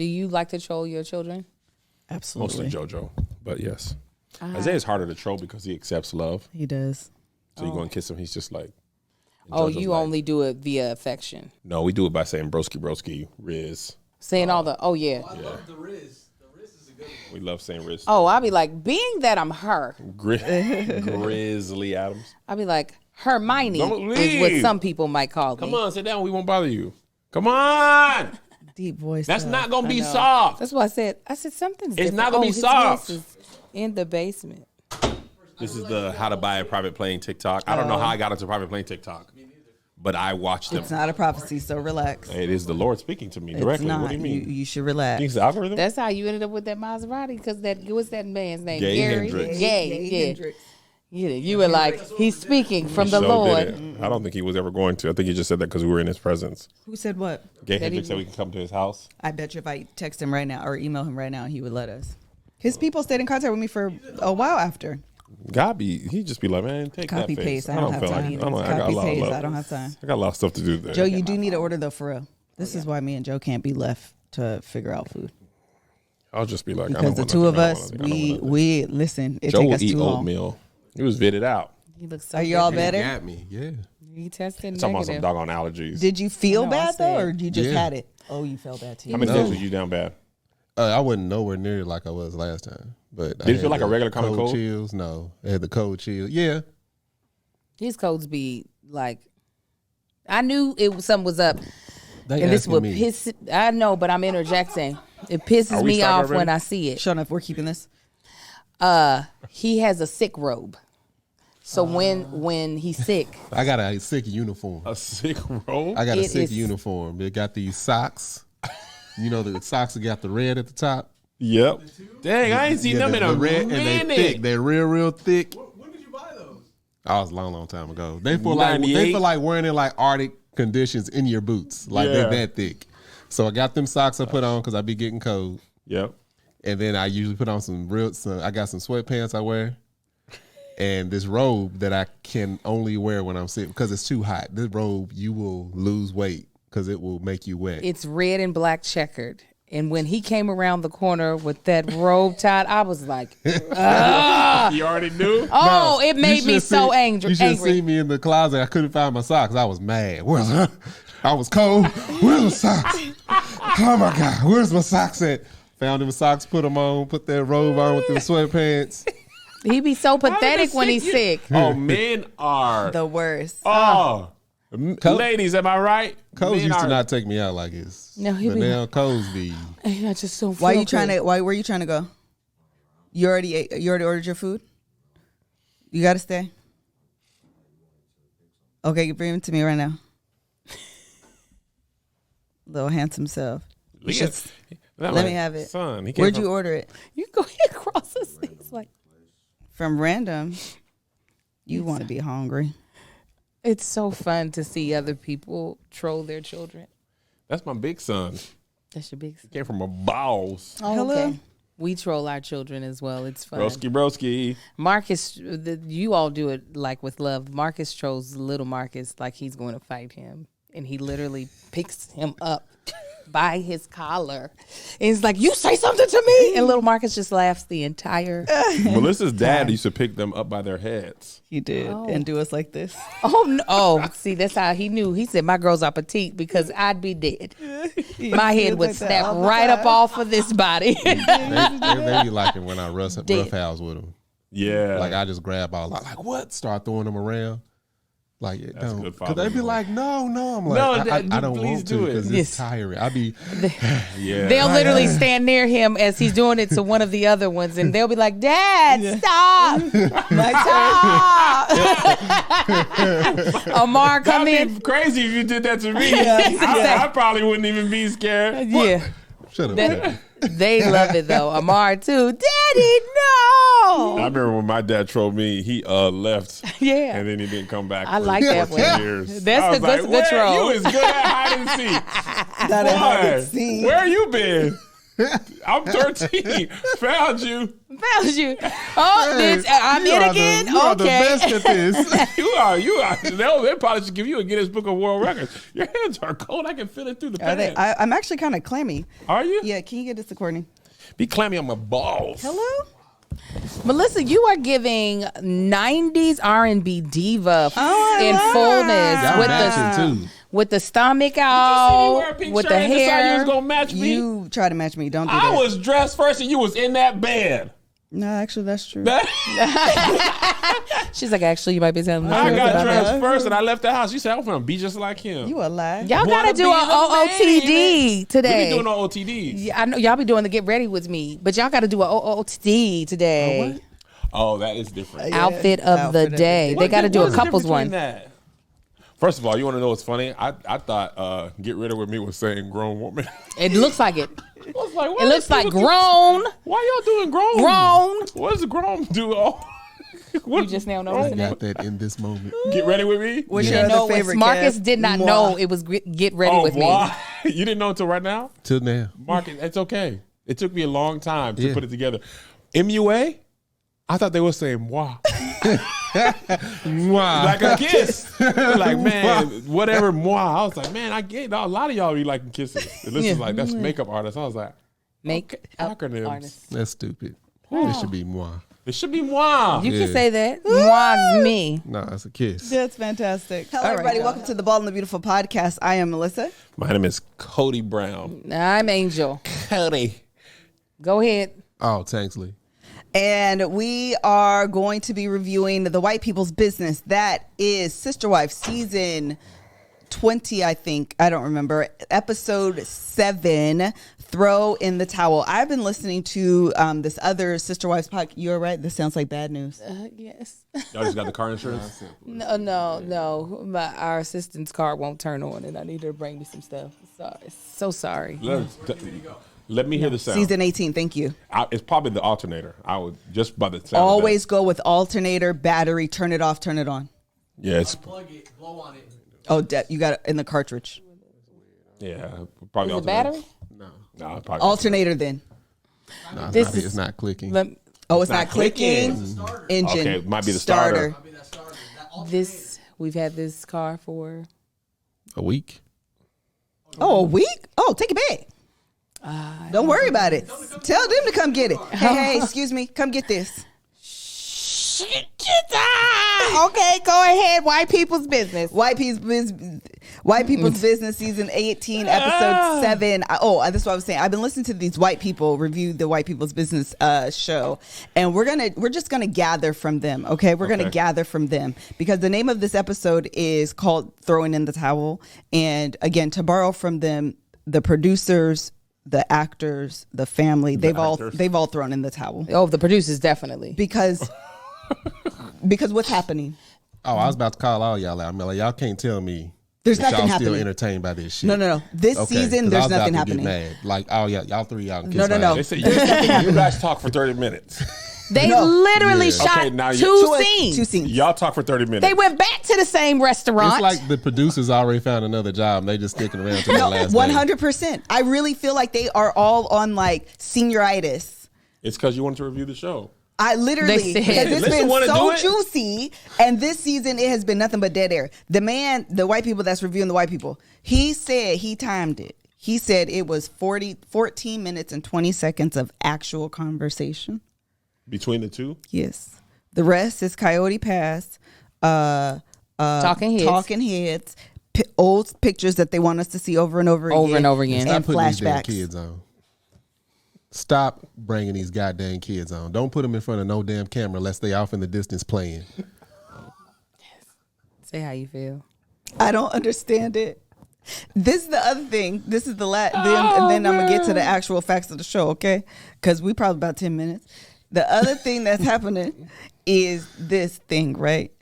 Do you like to troll your children? Absolutely. Mostly JoJo, but yes. Isaiah's harder to troll because he accepts love. He does. So you go and kiss him, he's just like. You only do it via affection. No, we do it by saying broski, broski, Riz. Saying all the, oh, yeah. I love the Riz. The Riz is a good one. We love saying Riz. Oh, I'll be like, being that I'm her. Grizzly Adams. I'll be like, Hermione Don't is what leave. some people might call me. Come on, sit down. We won't bother you. Come on. Deep voice. That's stuff. not going to be soft. That's why I said something's It's different. not gonna be his soft. voice is in the basement. This is the how to buy a private plane TikTok. I don't know how I got into private plane TikTok, but I watched them. It's not a prophecy, so relax. It is the Lord speaking to me It's directly. not. What do you mean? You should relax. It's the algorithm? That's how you ended up with that Maserati, because what's that man's name? Gay Gary? Hendricks. Gay. Yeah, you were like, he's speaking from the So Lord. did it. I don't think he was ever going to. I think he just said that because we were in his presence. Who said what? Gay Hendricks said we could come to his house. I bet you if I text him right now or email him right now, he would let us. His people stayed in contact with me for a while after. He'd just be like, man, take Copy that face. paste. I don't have feel time. like, I got a Copy lot paste. of I don't have time. I got a lot of stuff to do there. Joe, you do need to order though, for real. This is why me and Joe can't be left to figure out food. I'll just be like, I Because don't the want two of nothing. I us, don't want nothing. we listen. It Joe take will us eat too long. oatmeal. He was vetted out. He looks so Are you all different. better? Got me, yeah. He tested Talking about some negative. doggone allergies. Did you feel No, I bad though, said- or you just Yeah. had it? Oh, you felt bad too. How many days were you down bad? I wasn't nowhere near like I was last time. But Did it feel like a regular common cold? Chills? No. I had the cold chills. Yeah. His codes be like, I knew something was up. They And this asking would me. piss. I know, but I'm interjecting. It pisses Are we me starting off already? when I see it. Sure enough, we're keeping this. He has a sick robe. So when he's sick, I got a sick uniform. A sick roll? I got a It sick is- uniform. It got these socks. You know the socks that got the red at the top. Yep. Dang, I ain't seen them in a red, and they thick. minute. They're real thick. When did you buy those? I was a long time ago. They feel like 98? wearing in like Arctic conditions in your boots. Like Yeah. they're that thick. So I got them socks I put on because I be getting cold. Yep. And then I usually put on I got some sweatpants I wear. And this robe that I can only wear when I'm sitting because it's too hot. This robe, you will lose weight because it will make you wet. it's red and black checkered. And when he came around the corner with that robe tied, I was like, You already knew? oh, it made me so angry. You should see me in the closet. I couldn't find my socks. I was mad. I was cold. Where's my socks? Oh my God, where's my socks at? Found them socks, put them on, put that robe on with them sweatpants. He be so pathetic when he's sick. Oh, men are. The worst. Oh. Ladies, am I right? Coles Men used to are- not take me out like this. No, he but be- now Coles be. I just don't feel Why good. where you trying to go? You already ordered your food? You gotta stay? Okay, you bring it to me right now. Little handsome self. Look should- at- Not let like- me have it. Son, he came Where'd from- you order it? You go across the street. Like, From random. You want to be hungry. it's so fun to see other people troll their children. That's my big son. That's your big. He came from a boss. Hello. We troll our children as well. It's fun. Broski. Marcus, you all do it like with love. Marcus trolls little Marcus like he's going to fight him, and he literally picks him up by his collar, and he's like, "You say something to me," and little Marcus just laughs the entire. Melissa's dad used to pick them up by their heads. He did. And do us like this. Oh no! Oh, see, that's how he knew. He said, "My girls are petite because I'd be dead. My head would snap right up off of this body." They be liking when I rough house with them. Yeah. Like I just grab all like what? Start throwing them around. Like it That's a don't. good Because they be father-in-law. like, no. I'm like, No, I don't please want do to it. because Yes. it's tiring. I be yeah. They'll literally stand near him as he's doing it to one of the other ones, and they'll be like, "Dad, stop! Stop!" Amar, come That'd in. be crazy if you did that to me. I probably wouldn't even be scared. Yeah, shut up. That- Daddy. they love it though. Amar too. Daddy, I no. remember when my dad trolled me, he left. Yeah. And then he didn't come back. I for like that 14 one. years. That's I was a good "Where- troll." You is good at hide and seek. That I haven't Boy, seen. where you been? I'm 13. Found you. Found you. Oh, I'm You in are again. You are the Okay. best at this. You are. They probably should give you a Guinness Book of World Records. Your hands are cold. I can feel it through the Are they, pants. I'm actually kind of clammy. Are you? Yeah, can you get this to Courtney? Be clammy on my balls. Hello? Melissa, you are giving 90s R&B diva I in love fullness Y'all with matching the too. with the stomach See me wear a out, pink with shirt the and decide you hair. was gonna match me. You try to match me. Don't do I that. was dressed first and you was in that bed. No, actually, that's true. She's like, actually, you might be telling the I truth got about dressed that. first and I left the house. You said I'm gonna be just like him. You a lie. Y'all Wanna gotta do be an the OOTD man. today. We be doing no OTDs. Yeah, I know y'all be doing the get ready with me, but y'all got to do an OOTD today. Oh, that is different. Outfit of the day. They got to do a couples one. That? First of all, you want to know what's funny? I thought "Get Rid of With Me" was saying "grown woman." It looks like it. I was like, It looks like grown. Why y'all doing grown? Grown. What does the grown do? Oh, You just now I noticing that. got that in this moment. Get ready with me. What's You your didn't other know what favorite? Marcus Kev? did not Moi. know it was get ready with me. Why? You didn't know until right now, Till now. Marcus. It's okay. It took me a long time to Yeah. put it together. MUA. I thought they were saying "moi," Wow. like a kiss. Like, man, whatever moi. I was like, man, I get a lot of y'all be liking kisses. And this is like, that's makeup artists. I was like, Make up acronyms. artist. That's stupid. It should be moi. It should be moi. You Yeah. can say that. Moi me. No, it's a kiss. That's fantastic. Hello, All right, everybody. y'all. Welcome to the Bald and the Beautiful podcast. I am Melissa. My name is Cody Brown. I'm Angel. Cody. Go ahead. Oh, Tanksley. And we are going to be reviewing The White People's Business. That is Sister Wife season 20, I think. I don't remember. Episode 7, Throw in the Towel. I've been listening to this other Sister Wives podcast. You're right. This sounds like bad news. Yes. Y'all just got the car insurance? No. Our assistant's car won't turn on, and I need her to bring me some stuff. Sorry. So sorry. Let me hear the sound. Season 18. Thank you. It's probably the alternator. I would just by the sound. of Always go with alternator, battery, turn it off, turn it on. that. Yeah, it's Plug it, blow on it. Oh, you got it in the cartridge. yeah, probably Is it battery? No, probably Alternator then. No, This is- it's not clicking. Oh, it's not not clicking. Starter. Engine. Okay, it might be the starter. Might be that starter. That alternator. We've had this car for A week? Oh, a week? Oh, take it back. Don't worry about it. Tell them to come get it. Hey, excuse me. Come get this. Okay, go ahead. White people's business. White People's Business, season 18, episode 7. That's what I was saying. I've been listening to these white people review the White People's Business show, and we're just gonna gather from them. Okay, we're gonna gather from them because the name of this episode is called "Throwing in the Towel," and again, to borrow from them, the producers, the actors, the family, they've all thrown in the towel Oh, the producers definitely. because what's happening? Oh, I was about to call all y'all out. I'm like, y'all can't tell me There's that nothing y'all still happening. entertained by this shit. No. This Okay, season, 'cause I there's was about nothing to happening. Get mad. Like, oh, y'all three, y'all can No, kiss no, my no. They ass. say you guys talk for 30 minutes. They No. literally Yeah. shot Okay, now two you- scenes. Two scenes. Y'all talk for 30 minutes. They went back to the same restaurant. It's like the producers already found another job. And they just sticking around to the last 100%. I really feel like they are all on like senioritis. It's because you wanted to review the show. I literally, They said- because it's Listen, been wanna so do it? juicy, and this season it has been nothing but dead air. The man, the white people that's reviewing the white people, he said he timed it. He said it was 14 minutes and 20 seconds of actual conversation. Between the two? Yes. The rest is Coyote Pass, Talking heads. old pictures that they want us to see over and over again. Over and over again. Stop And putting these damn flashbacks. kids on. Stop bringing these goddamn kids on. Don't put them in front of no damn camera unless they off in the distance playing. Say how you feel. I don't understand it. This is the other thing. This is the last. Then I'm gonna get to the actual facts of the show, okay? Because we probably about 10 minutes. The other thing that's happening is this thing, right?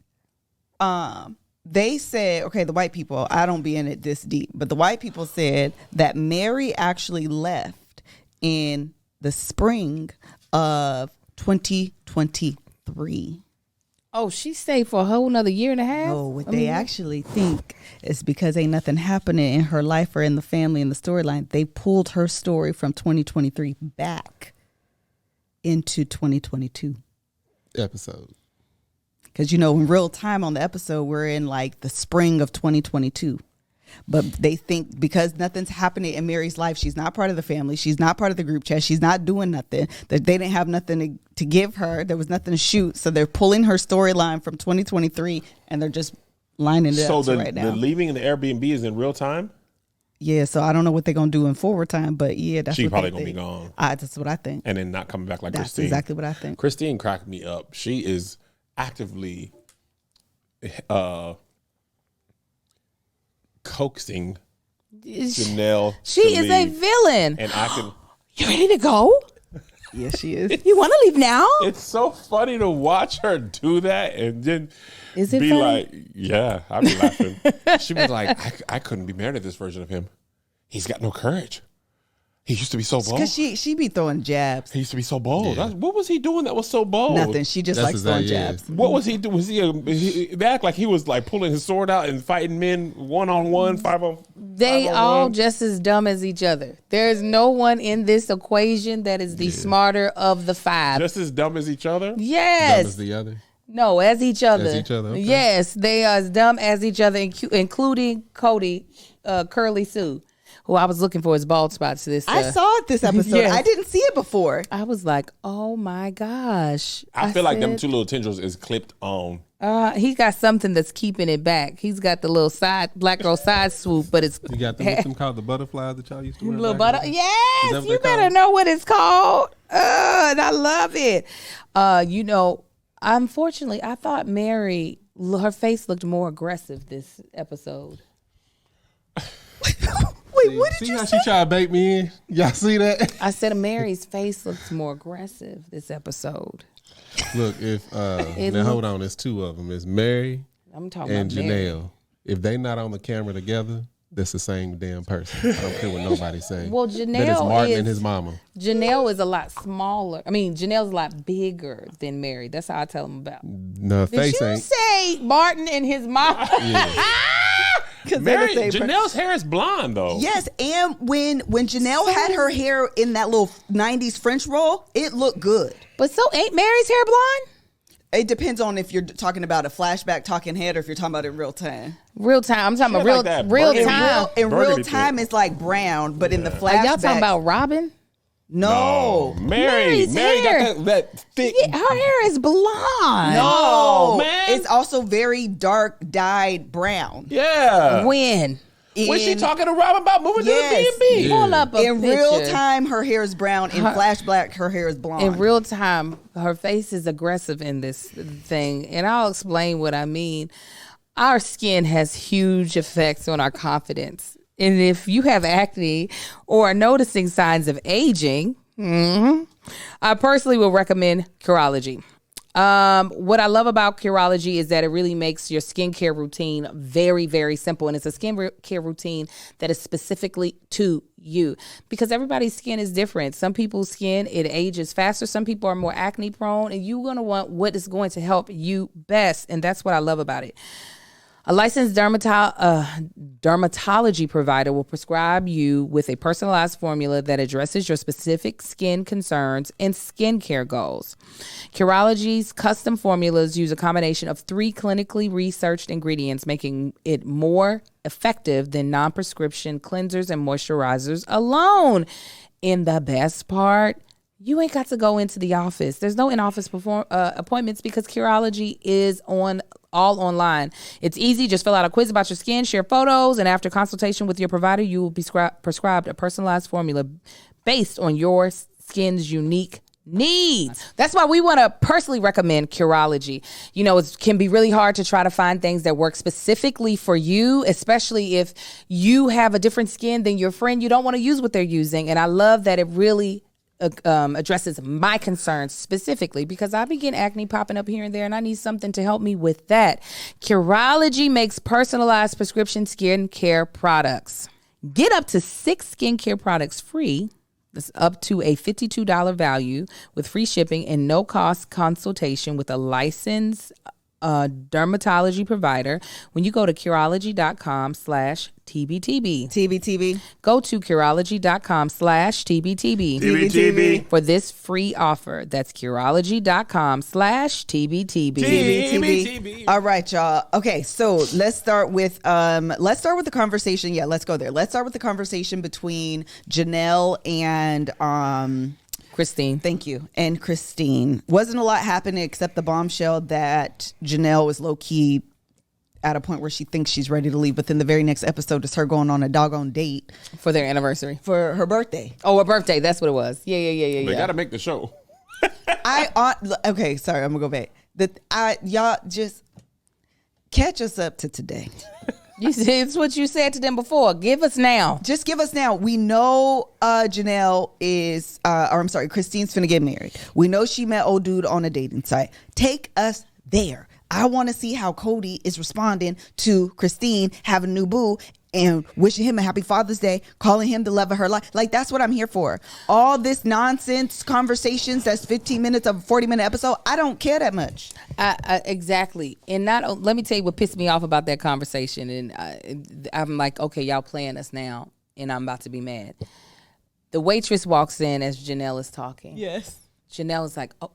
They said, okay, the white people. I don't be in it this deep, but the white people said that Mary actually left in the spring of 2023. Oh, she stayed for a whole another year and a half? No, what they actually think is because ain't nothing happening in her life or in the family in the storyline. They pulled her story from 2023 back into 2022. Episode. Because, in real time on the episode, we're in like the spring of 2022. But they think because nothing's happening in Mary's life, she's not part of the family. She's not part of the group chat. She's not doing nothing. That they didn't have nothing to give her. There was nothing to shoot. So they're pulling her storyline from 2023 and they're just lining it up to right now. So the leaving in the Airbnb is in real time? Yeah, so I don't know what they're going to do in forward time, but yeah, that's She what probably they going to be think. gone. That's what I think. And then not coming back like That's Christine. exactly what I think. Christine cracked me up. She is actively coaxing Janelle. She to is a leave. villain. And I can. You ready to go? Yeah, she is. You want to leave now? It's so funny to watch her do that and then Is it be funny? like, yeah, I'd be laughing. She was like, I couldn't be married to this version of him. He's got no courage. He used to be so bold. Because she be throwing jabs. He used to be so bold. Yeah. What was he doing that was so bold? Nothing. She just That's likes throwing exactly it. jabs. What was he doing? They act like he was like pulling his sword out and fighting men 1-on-1, 5-on. They 5-on-1. all just as dumb as each other. There's no one in this equation that is the smarter of the five. Just as dumb as each other. Dumb Yes. as the other. No, as each other. As each other, okay. Yes, they are as dumb as each other, including Cody, Curly Sue, who I was looking for his bald spots this. I saw it this episode. Yes. I didn't see it before. I was like, oh my gosh. I feel like them said, two little tendrils is clipped on. He got something that's keeping it back. He's got the little side black girl side swoop, but it's You got them called the butterflies that y'all used to wear. little back butter. in the day? Is Yes, that what you they call better it? know what it's called. And I love it. Unfortunately, I thought Mary, her face looked more aggressive this episode. Wait, what did See you how say? she tried to bait me in? Y'all see that? I said Mary's face looks more aggressive this episode. Look, if now hold on, there's two of them. It's Mary I'm talking and about Mary. Janelle. If they not on the camera together, that's the same damn person. I don't care what nobody's saying. Well, that is Janelle Martin is and his mama. Janelle is a lot smaller. I mean, Janelle's a lot bigger than Mary. That's how I tell them about. No, Did face you ain't. say Martin and his mom? Yeah. 'Cause they're Mary, the same person. Janelle's hair is blonde though. Yes, and when Janelle had her hair in that little 90s French roll, it looked good. But so ain't Mary's hair blonde? It depends on if you're talking about a flashback talking head or if you're talking about it in real time. Real time. I'm talking Shit about like that real burgundy. time. In real Burgundy time, tint. it's like brown, but in the Are flashback, y'all talking about Robin? no. Mary Mary's hair. got that thick. Yeah, her hair is blonde. No, man. It's also very dark dyed brown. Yeah. When? Was she In- talking to Robin about moving Yes. to the B&B? Yeah. Pull up a In picture. real time, her hair is brown. In flashback, her hair is blonde. In real time, her face is aggressive in this thing. And I'll explain what I mean. Our skin has huge effects on our confidence. And if you have acne or are noticing signs of aging, I personally will recommend Curology. What I love about Curology is that it really makes your skincare routine very, very simple. And it's a skincare routine that is specifically to you because everybody's skin is different. Some people's skin, it ages faster. Some people are more acne prone and you're going to want what is going to help you best. And that's what I love about it. A licensed dermatology provider will prescribe you with a personalized formula that addresses your specific skin concerns and skincare goals. Curology's custom formulas use a combination of 3 clinically researched ingredients, making it more effective than non-prescription cleansers and moisturizers alone. And the best part, you ain't got to go into the office. There's no in-office appointments because Curology is all online. It's easy. Just fill out a quiz about your skin, share photos, and after consultation with your provider, you will be prescribed a personalized formula based on your skin's unique needs. That's why we want to personally recommend Curology. You know, it can be really hard to try to find things that work specifically for you, especially if you have a different skin than your friend. You don't want to use what they're using. And I love that it really addresses my concerns specifically because I begin acne popping up here and there and I need something to help me with that. Curology makes personalized prescription skincare products. Get up to 6 skincare products free. That's up to a $52 value with free shipping and no cost consultation with a licensed dermatology provider. When you go to Curology.com/TBTB. TBTB. Go to Curology.com/TBTB. TBTB. For this free offer. That's Curology.com/TBTB. TBTB. All right, y'all. Okay, so let's start with the conversation. Yeah, let's go there. Let's start with the conversation between Janelle and Christine. Thank you. And Christine. Wasn't a lot happening except the bombshell that Janelle was low-key at a point where she thinks she's ready to leave. But then the very next episode is her going on a doggone date. For their anniversary. For her birthday. Oh, her birthday. That's what it was. Yeah. They got to make the show. Okay, sorry. I'm going to go back. Y'all just catch us up to today. It's what you said to them before. Give us now. Just give us now. We know Janelle is, Christine's finna get married. We know she met old dude on a dating site. Take us there. I want to see how Cody is responding to Christine having a new boo and wishing him a happy Father's Day, calling him the love of her life. Like, that's what I'm here for. All this nonsense conversations that's 15 minutes of a 40-minute episode, I don't care that much. Exactly. And let me tell you what pissed me off about that conversation. And I'm like, okay, y'all playing us now, and I'm about to be mad. The waitress walks in as Janelle is talking. Yes. Janelle is like, oh,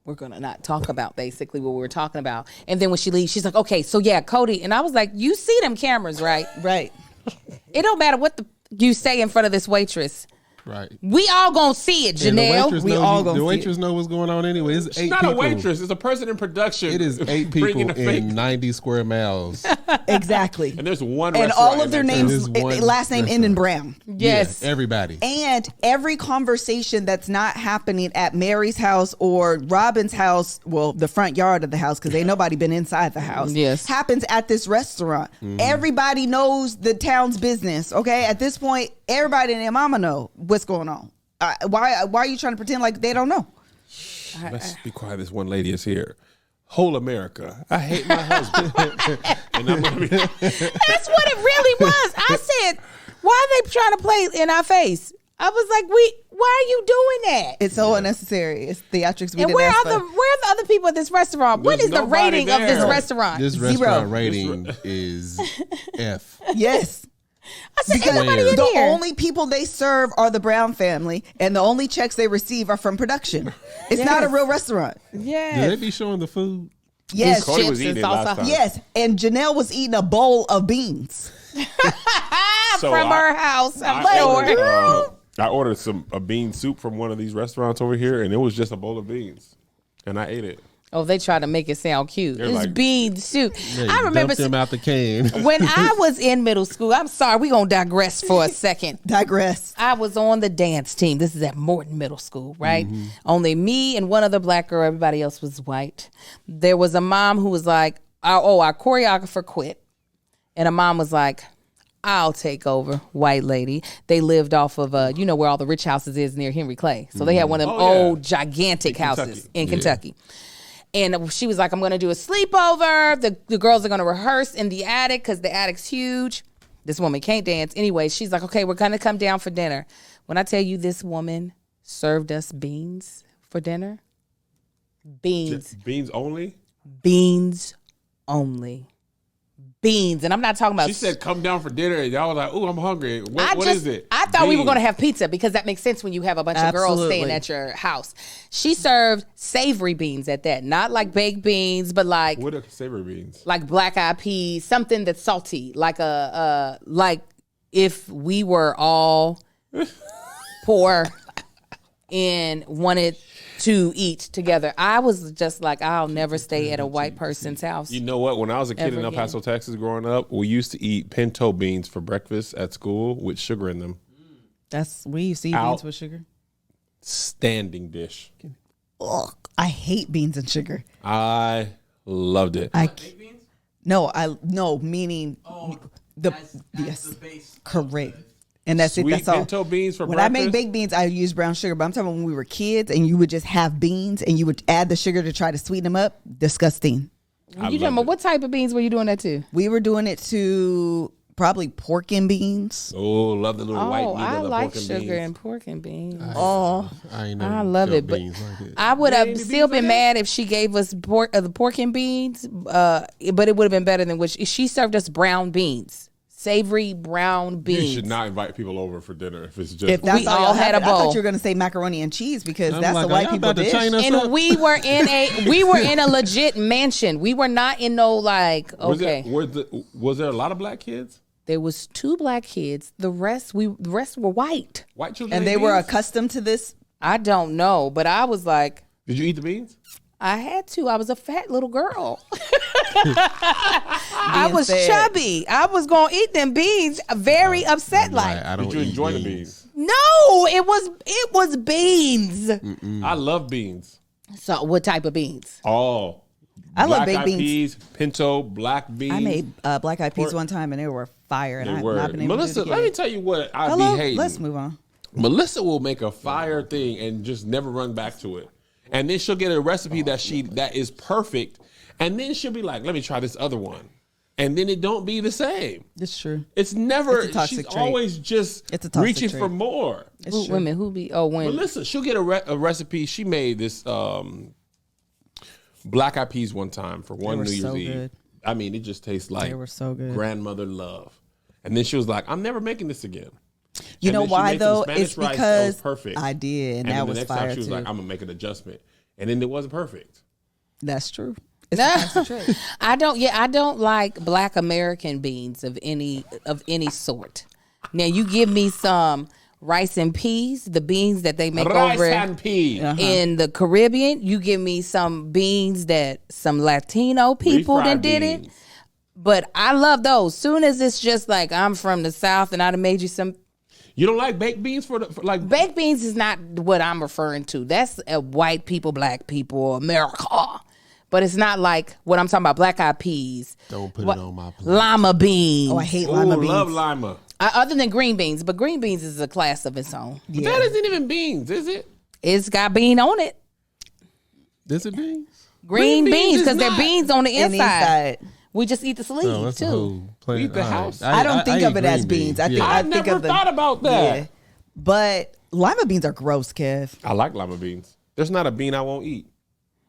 we're going to not talk about basically what we were talking about. And then when she leaves, she's like, okay, so yeah, Cody. And I was like, you see them cameras, right? Right. It don't matter what you say in front of this waitress. Right. We all gonna see it, Janelle. The waitress know what's going on anyway. It's She's not a waitress. It's a person in production. It is 8 people in 90 square miles. Exactly. And there's one and restaurant. all of their names, last name end in Brown. Yes. Everybody. And every conversation that's not happening at Mary's house or Robin's house, well, the front yard of the house, because ain't nobody been inside the house. Yes. Happens at this restaurant. Mm-hmm. Everybody knows the town's business. Okay. At this point, everybody and their mama know what's going on. Why are you trying to pretend like they don't know? Let's be quiet. This one lady is here. Whole America. I hate my husband. And I'm gonna be... That's what it really was. I said, why are they trying to play in our face? I was like, why are you doing that? It's so unnecessary. It's theatrics. And where are the other people at this restaurant? What is the rating of this restaurant? This restaurant rating is F. Yes. I said, because everybody the here. only people they serve are the Brown family, and the only checks they receive are from production. It's not a real restaurant. Yes. Do they be showing the food? Yes. Cody was eating it last time. Yes. And Janelle was eating a bowl of beans. From her house. I ordered a bean soup from one of these restaurants over here, and it was just a bowl of beans. And I ate it. Oh, they try to make it sound cute. They're It's like, bean soup. Yeah, I remember them out the can. when I was in middle school. I'm sorry, we're going to digress for a second. Digress. I was on the dance team. This is at Morton Middle School, right? Mm-hmm. Only me and one other black girl. Everybody else was white. There was a mom who was like, our choreographer quit. And a mom was like, I'll take over, white lady. They lived off of, where all the rich houses is near Henry Clay. So they had one of them old, gigantic houses in Kentucky. And she was like, I'm going to do a sleepover. The girls are going to rehearse in the attic because the attic's huge. This woman can't dance. Anyway, she's like, okay, we're going to come down for dinner. When I tell you this woman served us beans for dinner. Beans. Beans only? Beans only. Beans. And I'm not talking about... She said, come down for dinner. And y'all was like, ooh, I'm hungry. What is it? I thought we were going to have pizza because that makes sense when you have a bunch of girls staying at your house. She served savory beans at that. Not like baked beans, but like... What are savory beans? Like black eyed peas, something that's salty. Like like if we were all poor and wanted to eat together. I was just like, I'll never stay at a white person's house. You know what? When I was a kid in El Paso, Texas, growing up, we used to eat pinto beans for breakfast at school with sugar in them. We used to eat beans with sugar. Standing dish. Ugh, I hate beans and sugar. I loved it. Meaning yes, the base. correct. And that's Sweet it. That's all. pinto beans for when breakfast? I make baked beans, I use brown sugar. But I'm talking about when we were kids and you would just have beans and you would add the sugar to try to sweeten them up. Disgusting. You talking about what type of beans were you doing that to? We were doing it to Probably pork and beans. Oh, love the little white meat. I of the like pork and sugar beans. and pork and beans. I ain't never I love felt it, but beans like that. I would have any still beans been like mad if she gave us the pork and beans, but it would have been better than what she served us brown beans, savory brown beans. You should not invite people over for dinner if it's just. If that's We all all y'all had had, a I thought bowl. you were gonna say macaroni and cheese because I'm that's like, the white y'all people about to dish. chain us up? And we were in a legit mansion. We were not in no like okay. Was there a lot of black kids? There was 2 black kids. The rest were white. White children. And ate they were beans? accustomed to this. I don't know, but I was like, Did you eat the beans? I had to. I was a fat little girl. I was fed. chubby. I was gonna eat them beans. Very upset. Like, I don't Did you eat enjoy beans. the beans? no, it was beans. I love beans. So, what type of beans? Oh, I love baked black-eyed beans. peas, pinto, black beans. I made black eyed peas Pork. one time and they were fire. And They I've were. not been able Melissa, to do it let me again. tell you what I Hello? be hating. Let's move on. Melissa will make a fire thing and just never run back to it. And then she'll get a recipe that is perfect. And then she'll be like, let me try this other one. And then it don't be the same. It's true. It's never, It's a toxic she's trait. always just It's a toxic reaching trait. for more. It's true. Women who be when Melissa, she'll get a recipe. She made this black eyed peas one time for one were New Year's so Eve. good. I mean, it just tastes like They were so good. grandmother love. And then she was like, I'm never making this again. You And know then she why made some though? Spanish It's rice that was because perfect. I did, and then that the was next fire time she was too. like, I'm gonna make an adjustment. And then it wasn't perfect. That's true. It's a toxic trait. I don't like black American beans of any sort. Now you give me some rice and peas, the beans that they make Rice over and pea. in the Caribbean. You give me some beans that some Latino people Refried that did it. beans. But I love those. Soon as it's just like I'm from the South and I'd have made you some You don't like baked beans for like baked beans is not what I'm referring to. That's white people, black people, America. But it's not like what I'm talking about. Black eyed peas. Don't put What- it on my plate. Lima beans. Oh, I hate Ooh, lima beans. love lima. Other than green beans, but green beans is a class of its own. But that isn't even beans, is it? It's got bean on it. Is it beans? Green Green beans beans is because they're not. beans on the And inside. We just eat the sleeve No, that's the too. whole plant. Eat the All right. house. I don't think I of eat it as green beans. I think Yeah. I think never of the- thought about that. Yeah. But lima beans are gross, Kev. I like lima beans. There's not a bean I won't eat.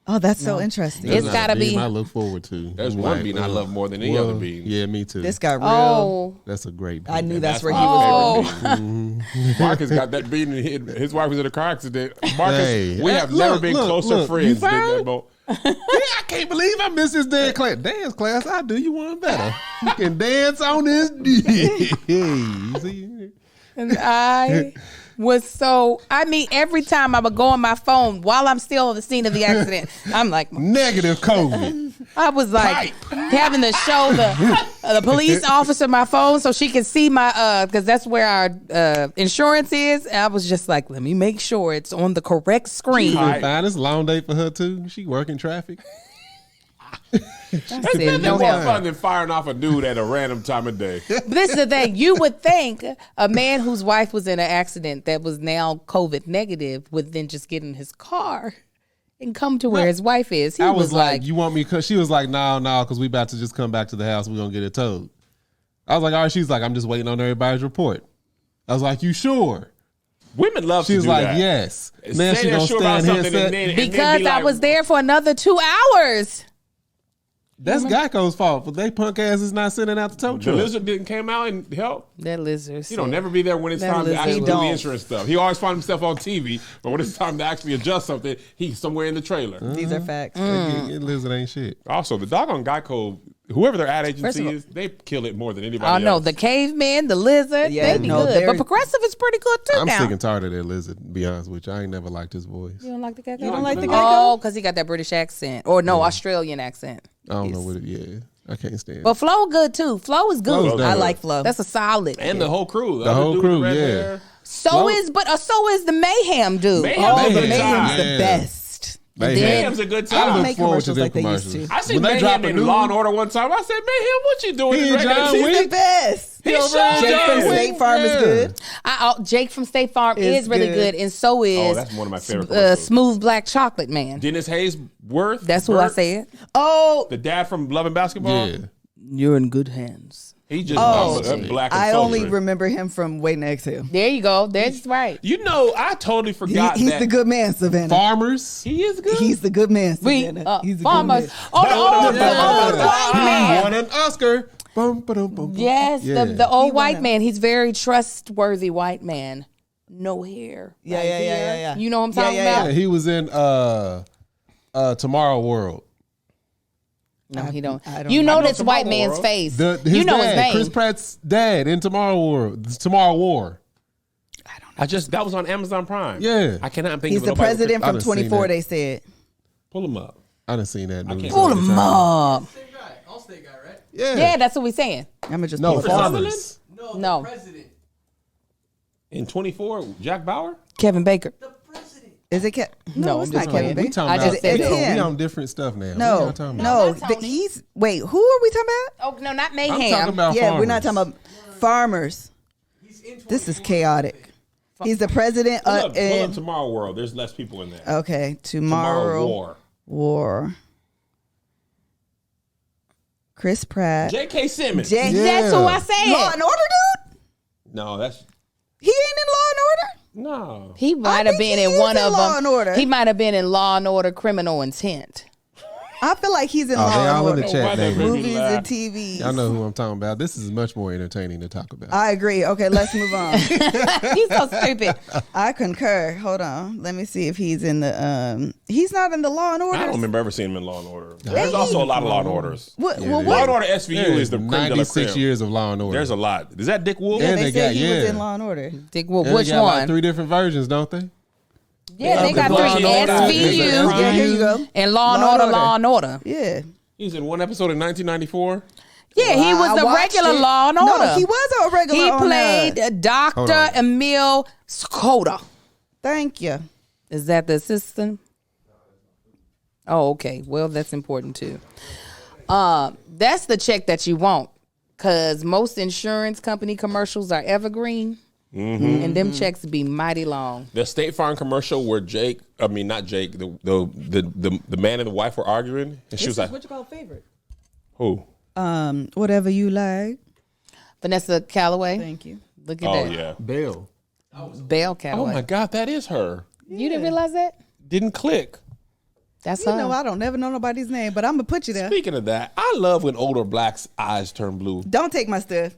Oh, that's so interesting. It's That's gotta a bean be- I look forward to. There's I'm one like, bean I love more than any well, other bean. Yeah, me too. This got real. Oh, That's a great bean. I knew And that's where he my was favorite going. bean. Marcus got that bean. And his wife was in a car accident. Marcus, Hey, we have look, never been look, closer look, friends you than found that. it? Mo. Yeah, I can't believe I missed this dance class. I'll do you one better. You can dance on this. See? and I was so. I mean, every time I would go on my phone while I'm still on the scene of the accident, I'm like, Negative COVID. I was like having to show the police officer my phone so she can see my because that's where our insurance is. And I was just like, let me make sure it's on the correct screen. Right. Fine. It's a long day for her too. She working traffic. I said, Nothing no more help. fun than firing off a dude at a random time of day. This is the thing. You would think a man whose wife was in an accident that was now COVID negative would then just get in his car and come to where his wife is. He I was like, you want me? Cause she was like, no, because we about to just come back to the house. We're gonna get it towed. I was like, all right. She's like, I'm just waiting on everybody's report. I was like, you sure? Women love She to was do like, that. yes. Say Man, she they're gonna sure about stand here and something say, and then because be I like, was there for another 2 hours. that's Geico's fault. But they punk ass is not sending out the tow The truck. lizard didn't came out and help. That lizard. He don't never be there when it's That time to lizard actually do the don't. insurance stuff. He always finds himself on TV, but when it's time to actually adjust something, he's somewhere in the trailer. These are facts. Lizard ain't shit. Also, the doggone Geico, whoever their ad First agency of all- is, they kill it more than anybody Oh no, else. the caveman, the lizard, Yeah, they be no, good. they're- But Progressive is pretty good too I'm now. sick and tired of that lizard, to be honest with you. I ain't never liked his voice. You don't like the Geico? You don't like the Oh, because he got that British accent. Or no, Australian accent. I don't know what it is. I can't stand it. But Flo good too. Flo is good. Flo's I dope. like Flo. That's a solid. and the whole crew. The other whole dude with crew, red yeah. hair. so is the Mayhem dude. Mayhem Oh, is the a good Mayhem's time. the Yeah. best. They then- Mayhem's a good I time. don't look make forward to commercials their like they used commercials. to. I seen When they drop Mayhem a in new Law and Order one time. I said, Mayhem, what you doing? He in and regular John season?" He's the Wick. best. He over shot Jake John from Wick. State Farm is Yeah. good. Jake from State Farm Is is really good. good, and so is that's one of my favorite commercials. Smooth Black Chocolate Man. Dennis Hayes Worth. That's who I said. Oh, The dad from Love and Basketball. Yeah. You're in good hands. He just black and I only sultry. remember him from Waiting to Exhale. There you go. That's right. You know, I totally forgot He's that. the good man, Savannah. Farmers. He is good. He's the good man, We Savannah. He's the farmers. good man. Oh, the old white He man. won an Oscar. Bum, ba-dum, bum, bum. Yes, Yeah. the old He white won. man. He's very trustworthy white man. No hair. Yeah, right yeah, here. yeah. You know what I'm Yeah, talking yeah, about? Yeah, he was in Tomorrow World. No, he don't. I don't You know. know I know this white Tomorrow man's World. face. His You know dad, his name. Chris Pratt's dad in Tomorrow World. Tomorrow War. That was on Amazon Prime. Yeah. I cannot think He's of the nobody- president I from done seen 24, that. they said. Pull him up. I done seen that movie. can't Pull All him up. Same guy, Allstate guy, right? Yeah. Yeah, that's what we're saying. I'm going to just No, pull it up. Farmers. No. The president. In 24, Jack Bauer? Kevin Baker. The president. Is it No, it's I'm not just Kevin playing. We Bacon. talking I about just said it's it. him. we on different stuff now. No, What y'all talking about? no. not Tony. He's wait. Who are we talking about? Oh, no, not I'm Mayhem. talking about Yeah, farmers. we're not talking about farmers. He's in This is 24, chaotic. He's the president. Pull up in Tomorrow World. There's less people in there. okay, Tomorrow War. War. Chris Pratt. J.K. Simmons. Jay- Yeah. That's who I said. Law and Order, dude. No, that's He ain't in Law and Order. no. He might have think been he in is one in of Law them. and Order. He might have been in Law and Order Criminal Intent. I feel like he's in Oh, Law they and all in Order. the chat Why they now. make me Movies laugh? and TV. Y'all know who I'm talking about. This is much more entertaining to talk about. I agree. Okay, let's move on. He's so stupid. I concur. Hold on. Let me see if he's in the he's not in the Law and Order. I don't remember ever seeing him in Law and Order. There's also a lot of Law and Orders. What, Yeah, well, it Law what? and Order SVU There is the creme de la 96 creme. years of Law and Order. There's a lot. Is that Dick Wolf? Yeah, Yeah, they they said got- he was yeah. in Law and Order. Dick Wolf, Yeah, which they got one? like 3 different versions, don't they? Yeah, they got Law and three. Order. SVU Yeah, here you go. and Law and Law and Order, Order. Law and Order. Yeah. He's in one episode in 1994. Yeah, he I was the watched regular it. Law and Order. No, he was a regular. He on, played Hold Dr. on. Emil Skoda. Thank you. Is that the assistant? Oh, okay. Well, that's important too. That's the check that you want, because most insurance company commercials are evergreen, and them checks be mighty long. The State Farm commercial where not Jake, the man and the wife were arguing, and she was like, What you call favorite? "Who? Whatever you like. Vanessa Calloway. Thank you. Look at Oh that. yeah. Bell. Belle Oh Calloway. my God, that is her. You didn't realize that? Didn't click." That's You her. know, I don't never know nobody's name, but I'm gonna put you there. Speaking of that, I love when older blacks' eyes turn blue. Don't take my stuff.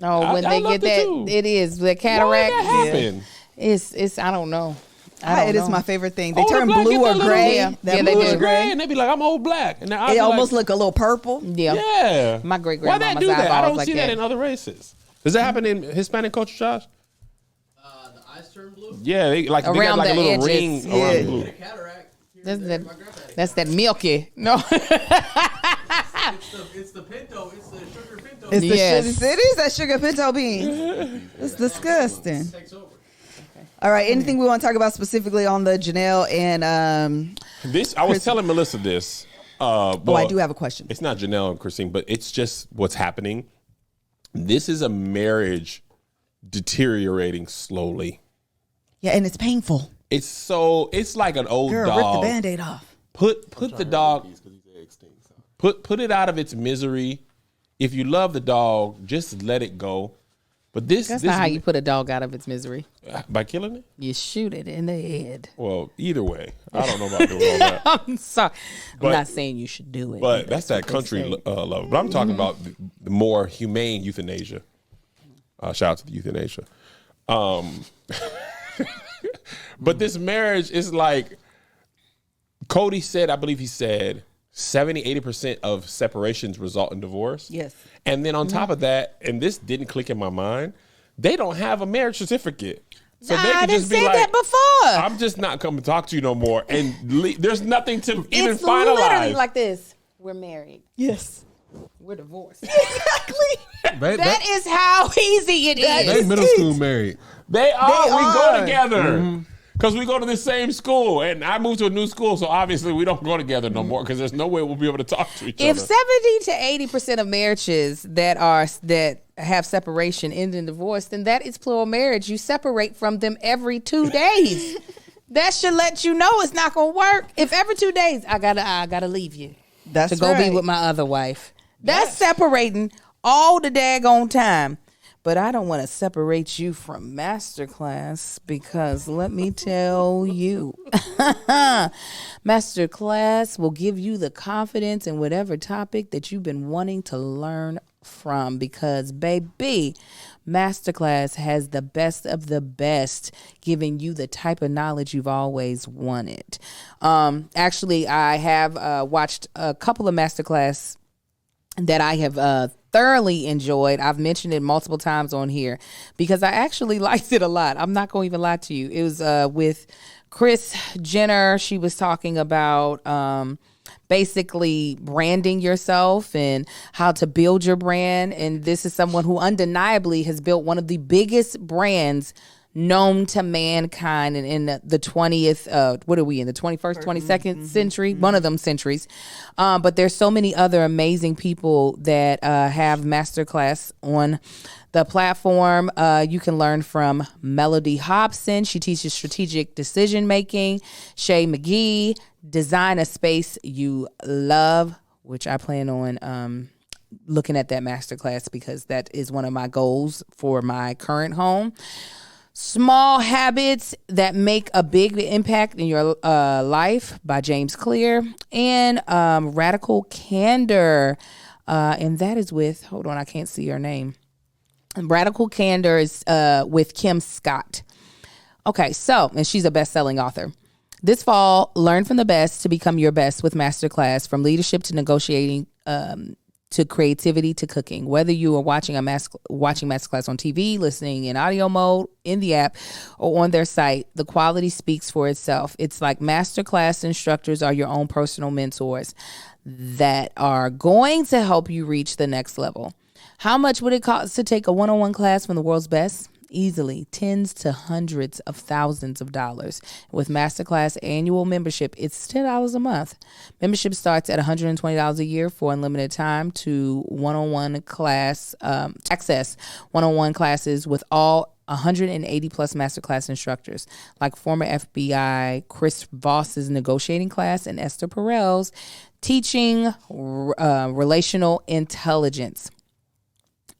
Oh, when I they loved get it that, too. it is the Why cataract. did that happen? It's I don't know. I It don't is know. my favorite thing. They Older turn black blue get or that little- gray. Yeah. That Yeah, they blue do. or gray. And they be like, "I'm old black," and It almost look a little purple. Yeah. Yeah. My great Why grandmama's that do that? I eyeballs don't like see that that. in other races. Does that happen in Hispanic culture, Josh? The eyes turn blue. Yeah, they got Around like a the little edges. ring Yeah. around blue. Cataract. That's that milky. No. It's the pinto. It's the sugar pinto. It's the Yes. it is that sugar pinto beans. It's disgusting. Takes over. All right. Anything we want to talk about specifically on the Janelle and This I was telling Melissa this. I do have a question. It's not Janelle and Christine, but it's just what's happening. This is a marriage deteriorating slowly. Yeah, and it's painful. It's like an old Girl, dog. rip the Band-Aid off. Put the dog put it out of its misery. If you love the dog, just let it go. But That's this not how you put a dog out of its misery. by killing it. You shoot it in the head. Well, either way, I don't know about doing all that. I'm sorry. But- I'm not saying you should do it. But that's that what they country say. love. But I'm talking about the more humane euthanasia. Shout out to the euthanasia. But this marriage is like Cody said, I believe he said 70-80% of separations result in divorce. Yes. And then on top of that, and this didn't click in my mind, they don't have a marriage certificate. So they I could didn't just be say like, that before. I'm just not coming to talk to you no more. And there's nothing to even It's literally finalize. like this. We're married. Yes. We're divorced. Exactly. That is how easy it They is. middle school married. They are. They We go are. together. Because we go to the same school. And I moved to a new school, so obviously we don't go together no more because there's no way we'll be able to talk to each If other. 70 to 80% of marriages that have separation end in divorce, then that is plural marriage. You separate from them every 2 days. That should let you know it's not gonna work. If every 2 days I gotta leave you That's to go right. be with my other wife. That's separating all the daggone time. But I don't want to separate you from Masterclass because let me tell you, Masterclass will give you the confidence in whatever topic that you've been wanting to learn from because, baby, Masterclass has the best of the best, giving you the type of knowledge you've always wanted. Actually, I have watched a couple of Masterclass that I have thoroughly enjoyed. I've mentioned it multiple times on here because I actually liked it a lot. I'm not going to even lie to you. It was with Chris Jenner. She was talking about basically branding yourself and how to build your brand. And this is someone who undeniably has built one of the biggest brands known to mankind and in the 20th, what are we in, the 21st, 22nd century? One of them centuries. But there's so many other amazing people that have Masterclass on the platform. You can learn from Melody Hobson. She teaches strategic decision making. Shay McGee, design a space you love, which I plan on looking at that Masterclass because that is one of my goals for my current home. Small Habits That Make a Big Impact in Your Life by James Clear, and Radical Candor. And that is with, hold on, I can't see her name. Radical Candor is with Kim Scott. Okay, so, and she's a best-selling author. This fall, learn from the best to become your best with Masterclass, from leadership to negotiating to creativity to cooking. Whether you are watching Masterclass on TV, listening in audio mode, in the app, or on their site, the quality speaks for itself. It's like Masterclass instructors are your own personal mentors that are going to help you reach the next level. How much would it cost to take a one-on-one class from the world's best? Easily tens to hundreds of thousands of dollars. With Masterclass annual membership, it's $10 a month. Membership starts at $120 a year for unlimited time to one-on-one class access one-on-one classes with all 180 plus Masterclass instructors, like former FBI Chris Voss's negotiating class and Esther Perel's teaching relational intelligence.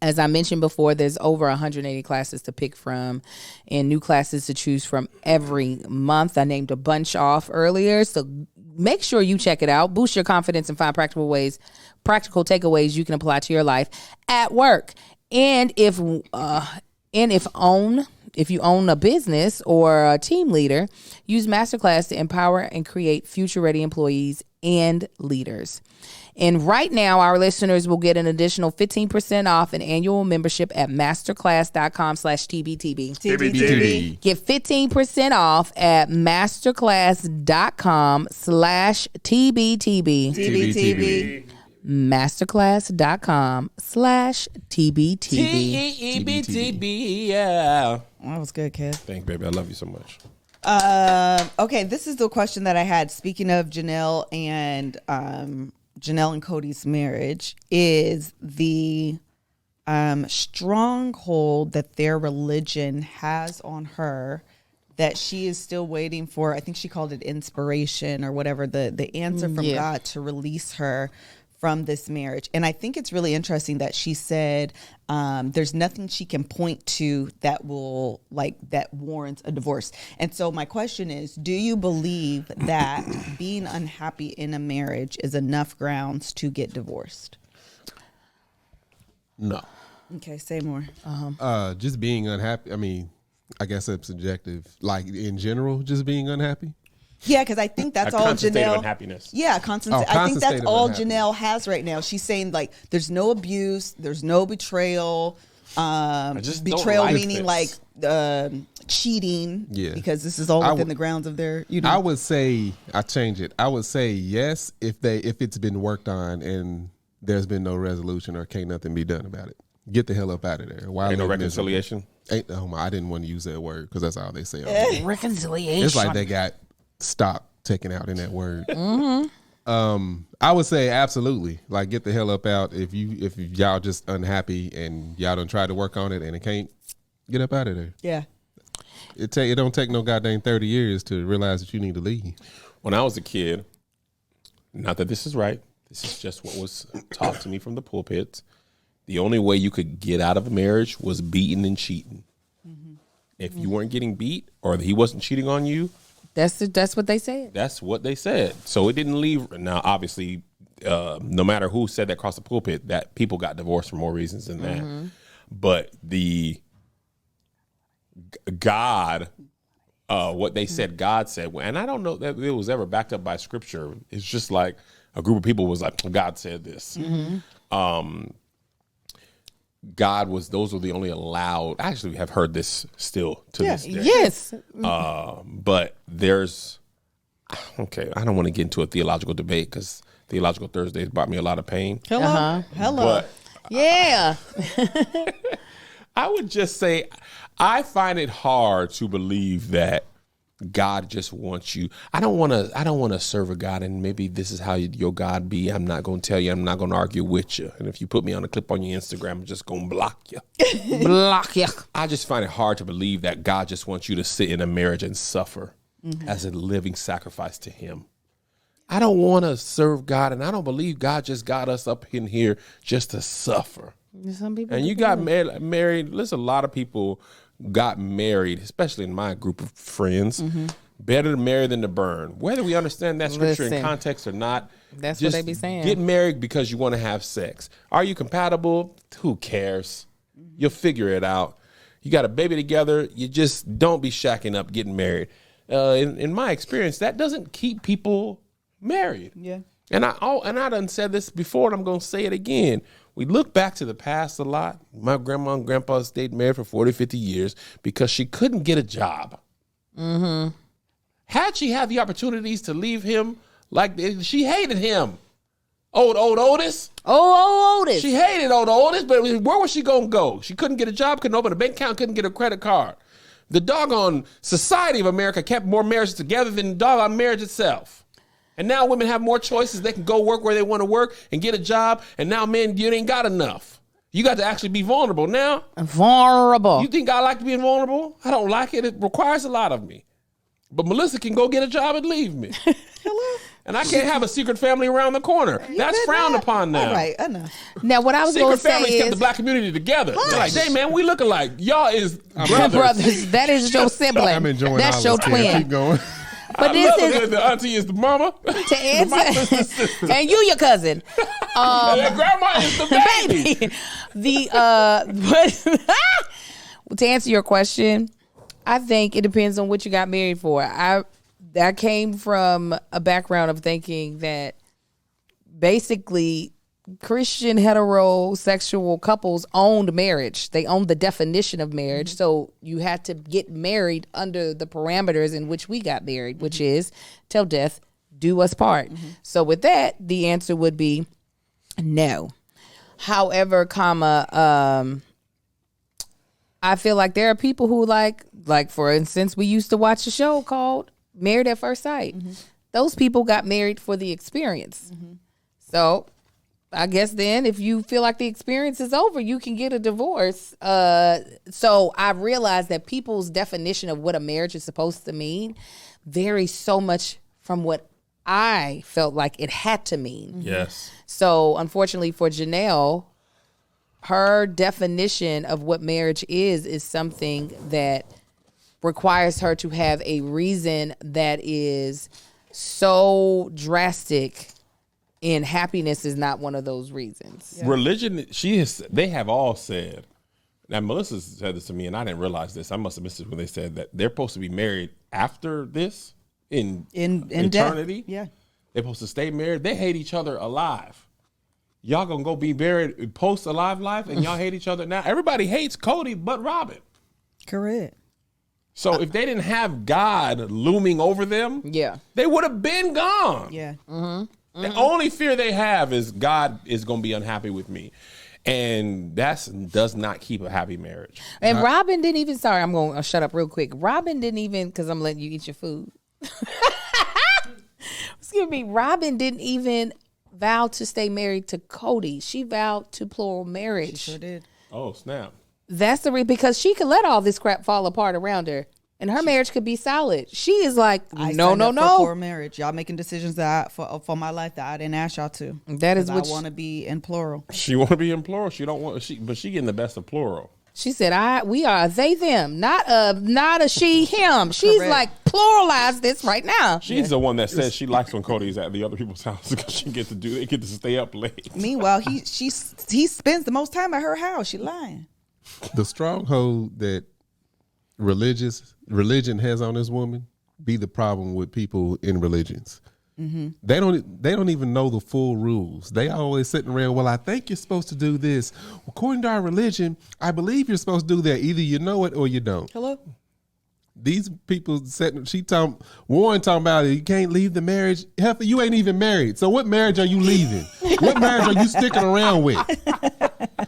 As I mentioned before, there's over 180 classes to pick from and new classes to choose from every month. I named a bunch off earlier, so make sure you check it out. Boost your confidence and find practical takeaways you can apply to your life at work. And if you own a business or a team leader, use Masterclass to empower and create future-ready employees and leaders. And right now, our listeners will get an additional 15% off an annual membership at masterclass.com/TBTB. TBTB. Get 15% off at masterclass.com/TBTB. TBTB. Masterclass.com/TBTB. TBTB, yeah. That was good, kid. Thanks, baby. I love you so much. Okay, this is the question that I had. Speaking of Janelle and Cody's marriage, is the stronghold that their religion has on her that she is still waiting for. I think she called it inspiration or whatever, the answer from God to release her from this marriage. And I think it's really interesting that she said there's nothing she can point to that will that warrants a divorce. And so my question is, do you believe that being unhappy in a marriage is enough grounds to get divorced? No. Okay, say more. Just being unhappy. I mean, I guess that's subjective. Like in general, just being unhappy. Yeah, because I think that's all constant state of Janelle. Unhappiness. Yeah, constant. I think constant that's state of all unhappiness. Janelle has right now. She's saying there's no abuse, there's no betrayal. just don't Betrayal like meaning this. cheating. Yeah. because this is all within the grounds of their. I would say I change it. I would say yes if it's been worked on and there's been no resolution or can't nothing be done about it. Get the hell up out of there. Why Ain't no live reconciliation. miserable? I didn't want to use that word because that's all they say. On Reconciliation. It's like they got stock taken out in that word. I would say absolutely. Like get the hell up out. If y'all just unhappy and y'all done tried to work on it and it can't, get up out of there. Yeah. It don't take no goddamn 30 years to realize that you need to leave. When I was a kid, not that this is right, this is just what was taught to me from the pulpits. the only way you could get out of a marriage was beating and cheating. If you weren't getting beat or he wasn't cheating on you, That's what they said. that's what they said. So it didn't leave. Now, obviously, no matter who said that across the pulpit, that people got divorced for more reasons than that. But the God, what they said, God said, and I don't know that it was ever backed up by scripture. It's just like a group of people was like, God said this. God was, those were the only allowed. I actually have heard this still to this day. Yes. But there's, okay, I don't want to get into a theological debate because Theological Thursdays brought me a lot of pain. Hello. Hello. But Yeah. I would just say, I find it hard to believe that God just wants you. I don't want to serve a God, and maybe this is how your God be. I'm not going to tell you. I'm not going to argue with you. And if you put me on a clip on your Instagram, I'm just going to block you. Block you. I just find it hard to believe that God just wants you to sit in a marriage and suffer as a living sacrifice to him. I don't want to serve God, and I don't believe God just got us up in here just to suffer. Some people. And you got married. There's a lot of people got married, especially in my group of friends. Better to marry than to burn. Whether we understand that scripture in Listen, context or not, that's what they be saying. Get married because you want to have sex. Are you compatible? Who cares? You'll figure it out. You got a baby together. You just don't be shacking up getting married. In my experience, that doesn't keep people married. Yeah. And I done said this before, and I'm going to say it again. We look back to the past a lot. My grandma and grandpa stayed married for 40, 50 years because she couldn't get a job. Had she had the opportunities to leave him, she hated him. Old Otis. Oh, Otis. She hated old Otis, but where was she going to go? She couldn't get a job, couldn't open a bank account, couldn't get a credit card. The doggone society of America kept more marriages together than the doggone marriage itself. And now women have more choices. They can go work where they want to work and get a job. And now men, you ain't got enough. You got to actually be vulnerable now. Vulnerable. You think I like to be vulnerable? I don't like it. It requires a lot of me. But Melissa can go get a job and leave me. Hello. And I can't have a secret family around the corner. That's frowned upon now. All right, enough. Now, what I was going Secret to say families kept the is, black community together. They're like, hey, man, we look alike. Y'all is brothers. brothers, that is your sibling. I'm enjoying That's all your this, Ken. twin. Keep going. But I this love is it. The auntie is the mama. to answer, and you your cousin. And grandma is the baby. Baby. To answer your question, I think it depends on what you got married for. I came from a background of thinking that basically Christian heterosexual couples owned marriage. They owned the definition of marriage. So you had to get married under the parameters in which we got married, which is till death do us part. So with that, the answer would be no. However, I feel like there are people who like for instance, we used to watch a show called Married at First Sight. Those people got married for the experience. So I guess then if you feel like the experience is over, you can get a divorce. So I realized that people's definition of what a marriage is supposed to mean varies so much from what I felt like it had to mean. Yes. So unfortunately for Janelle, her definition of what marriage is something that requires her to have a reason that is so drastic, and happiness is not one of those reasons. Religion, they have all said, now Melissa said this to me and I didn't realize this. I must have missed it when they said that they're supposed to be married after this in eternity. Death. Yeah. They're supposed to stay married. They hate each other alive. Y'all gonna go be married post alive life and y'all hate each other now. Everybody hates Cody but Robin. Correct. So if they didn't have God looming over them, they would have been gone. Yeah. The only fear they have is God is going to be unhappy with me. And that does not keep a happy marriage. And Robin didn't even, sorry, I'm going to shut up real quick. Robin didn't even, because I'm letting you eat your food. Excuse me. Robin didn't even vow to stay married to Cody. She vowed to plural marriage. She sure did. Oh, snap. That's the reason, because she could let all this crap fall apart around her and her marriage could be solid. She is like, I no, signed no, up for no. plural marriage. Y'all making decisions that for my life that I didn't ask y'all to. That is 'Cause what I want to be in plural. She want to be in plural. She don't want. But she getting the best of plural. She said, we are a they, them, not a she, him. She's Correct. like, pluralize this right now. She's the one that says she likes when Cody's at the other people's house because they get to stay up late. Meanwhile, he spends the most time at her house. She lying. The stronghold that religion has on this woman be the problem with people in religions. They don't even know the full rules. They always sitting around, well, I think you're supposed to do this. According to our religion, I believe you're supposed to do that. Either you know it or you don't. Hello? These people Warren talking about it. You can't leave the marriage. Heifer, you ain't even married. So what marriage are you leaving? What marriage are you sticking around with?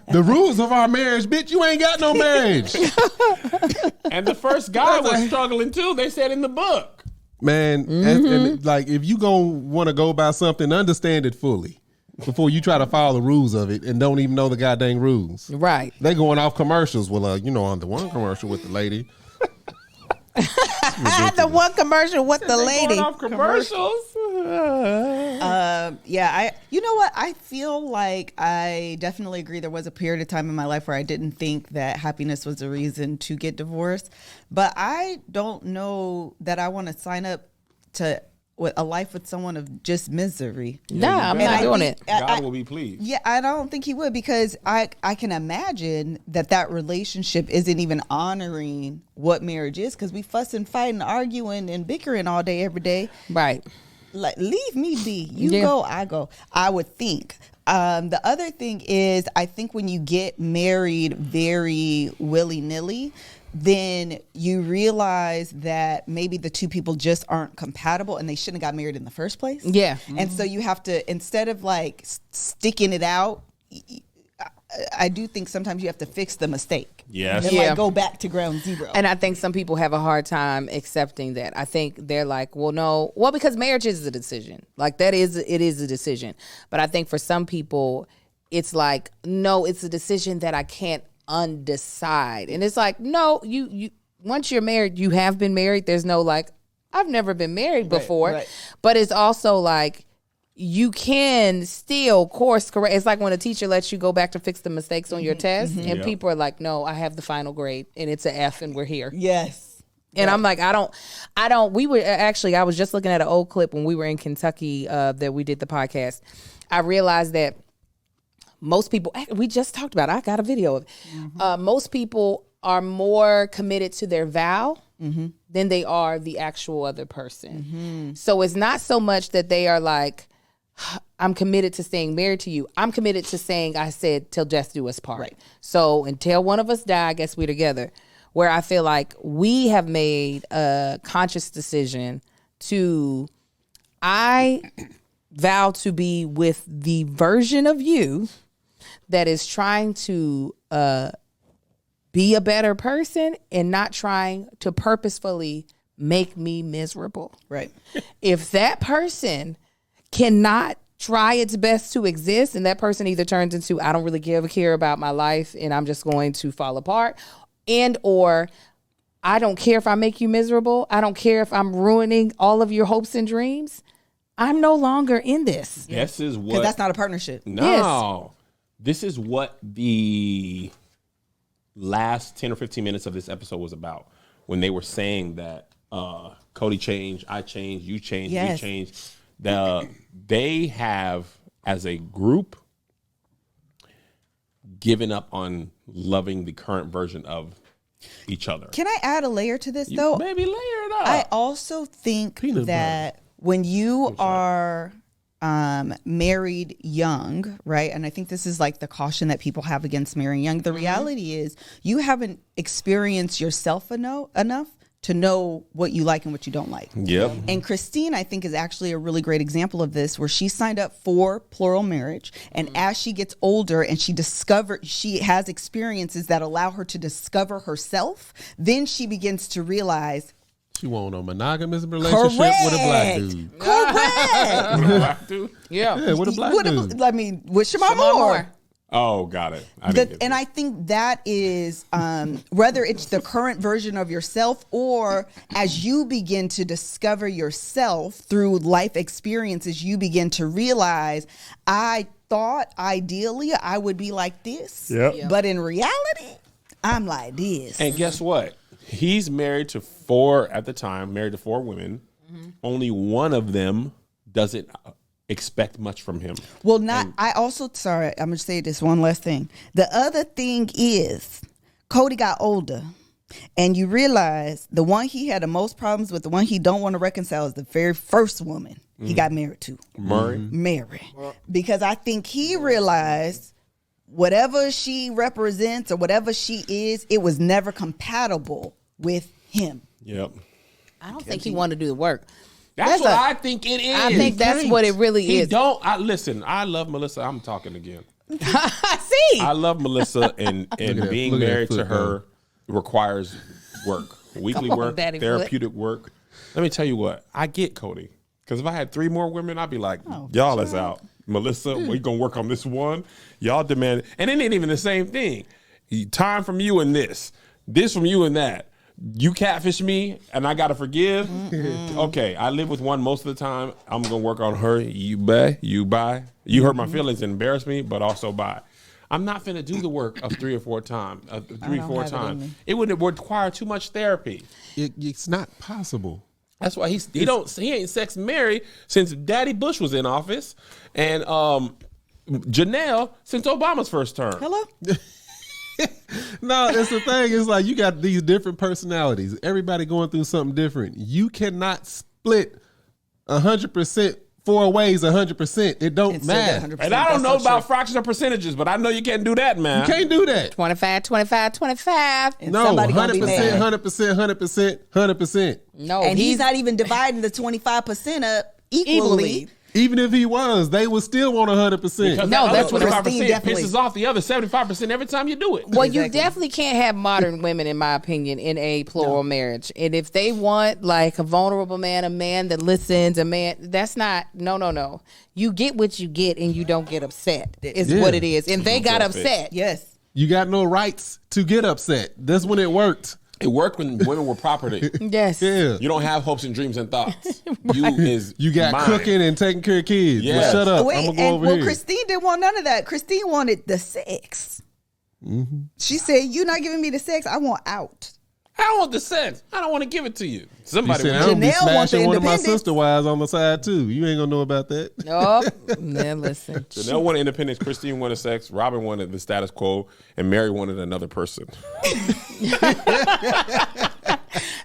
The rules of our marriage, bitch, you ain't got no marriage. And the first guy was struggling too. They said in the book. Man, and like if you gonna want to go by something, understand it fully before you try to follow the rules of it and don't even know the goddamn rules. Right. They going off commercials. Well, on the one commercial with the lady. The one commercial with the lady. Going off commercials. You know what? I feel like I definitely agree. There was a period of time in my life where I didn't think that happiness was a reason to get divorced, but I don't know that I want to sign up to a life with someone of just misery. Nah, I'm not doing it. God will be pleased. Yeah, I don't think he would, because I can imagine that relationship isn't even honoring what marriage is, because we fuss and fight and arguing and bickering all day, every day. Right. Like, leave me be. You go, I go. I would think. The other thing is, I think when you get married very willy-nilly, then you realize that maybe the two people just aren't compatible and they shouldn't have got married in the first place. Yeah. And so you have to, instead of like sticking it out, I do think sometimes you have to fix the mistake. Yes. And like go back to ground zero. And I think some people have a hard time accepting that. I think they're like, well, no. Well, because marriage is a decision. Like it is a decision. But I think for some people, it's like, no, it's a decision that I can't undecide. And it's like, no, you once you're married, you have been married. There's no like, I've never been married before. Right. But it's also like, you can still course correct. It's like when a teacher lets you go back to fix the mistakes on your test, and people are like, no, I have the final grade and it's an F and we're here. Yes. And I'm like, I don't, we were actually, I was just looking at an old clip when we were in Kentucky that we did the podcast. I realized that most people, we just talked about it. I got a video of it. Most people are more committed to their vow than they are the actual other person. So it's not so much that they are like, I'm committed to staying married to you. I'm committed to saying, I said, till death do us part. Right. So until one of us die, I guess we're together. Where I feel like we have made a conscious decision I vow to be with the version of you that is trying to be a better person and not trying to purposefully make me miserable. Right. If that person cannot try its best to exist, and that person either turns into, I don't really give a care about my life and I'm just going to fall apart, and or I don't care if I make you miserable, I don't care if I'm ruining all of your hopes and dreams, I'm no longer in this. This is what, Because that's not a partnership. No. This is what the last 10 or 15 minutes of this episode was about, when they were saying that Cody changed, I changed, you changed, we changed. They have, as a group, given up on loving the current version of each other. Can I add a layer to this, though? Maybe layer it up. I also think Peanut that when you are married young, right? And I think this is like the caution that people have against marrying young. The reality is you haven't experienced yourself enough to know what you like and what you don't like. Yep. And Christine, I think, is actually a really great example of this, where she signed up for plural marriage. And as she gets older and she has experiences that allow her to discover herself, then she begins to realize, She want a monogamous relationship with a black dude. Correct. Black dude? Yeah. Yeah, with a black dude. I mean, with Shemar Moore. Oh, got it. I didn't get And it. I think that is whether it's the current version of yourself or as you begin to discover yourself through life experiences, you begin to realize, I thought ideally I would be like this, Yep. but in reality, I'm like this. And guess what? He's married to four at the time, married to four women. Only one of them doesn't expect much from him. Well, I also, sorry, I'm going to say this one last thing. The other thing is, Cody got older, and you realize the one he had the most problems with, the one he don't want to reconcile, is the very first woman he got married to. Mary. Because I think he realized whatever she represents or whatever she is, it was never compatible with him. Yep. I don't think he wanted to do the work. That's what I think it is. I think that's what it really He is. listen, I love Melissa. I'm talking again. See, I love Melissa, and that- being look at that married to foot, her requires work, weekly Come on, work, Daddy therapeutic work. Let me tell you what, I get Cody, because if I had three more women, I'd be like, Oh, y'all is out. Melissa, we gonna work on this one. Y'all demand it. And it ain't even the same thing. Time from you and this from you and that. You catfish me and I gotta forgive. Okay, I live with one most of the time. I'm gonna work on her. You buy. You hurt my feelings and embarrass me, but also buy. I'm not finna do the work of 3 or 4 times. have it in me. It would require too much therapy. It's not possible. That's why he ain't sex married since Daddy Bush was in office, and Janelle since Obama's first term. Hello? No, it's the thing. It's like you got these different personalities. Everybody going through something different. You cannot split 100% 4 ways 100%. It don't It's still got matter. 100%. And I don't That's know so about true. fractions or percentages, but I know you can't do that, man. You can't do that. 25, 25, 25. And No, somebody gonna be 100%, mad. 100%, 100%, 100%. No, And he's not even dividing the 25% up equally. Equally. Even if he was, they would still want 100%. Because No, that that's other what 25% Christine definitely- pisses off the other 75% every time you do it. Well, you Exactly. definitely can't have modern women, in my opinion, in a plural marriage. And if they want like a vulnerable man, a man that listens, a man that's not. No. You get what you get, and you don't get upset. Is Yeah. what it is. And they got upset. Yes. You got no rights to get upset. That's when it worked. It worked when women were property. Yes. Yeah. You don't have hopes and dreams and thoughts. You got mine. cooking and taking care of kids. Yes. Well, shut up. Wait, I'm going to go and over well, here. Christine didn't want none of that. Christine wanted the sex. She said, "You're not giving me the sex. I want out." I don't want the sex. I don't want to give it to you. He Somebody said, will. I'm going to be Janelle wants the smashing one of my independence. sister wives on the side, too. You ain't going to know about that. Oh, man, listen. Janelle wanted independence. Christine wanted sex. Robin wanted the status quo. And Mary wanted another person.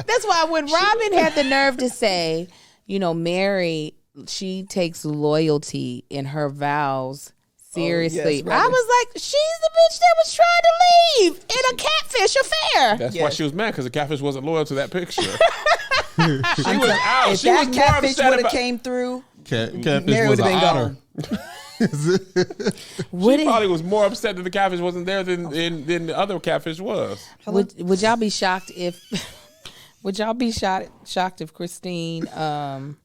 That's why when Robin had the nerve to say, Mary, she takes loyalty in her vows seriously. yes, I Robin. was like, she's the bitch that was trying to leave in a catfish affair. That's why Yes. she was mad, because the catfish wasn't loyal to that picture. She was out. If She was that more catfish upset would have about. came through, Catfish Mary was would an have been otter. gone. Would, She probably was more upset that the catfish wasn't there than the other catfish was. would y'all be shocked if would y'all be shocked if Christine had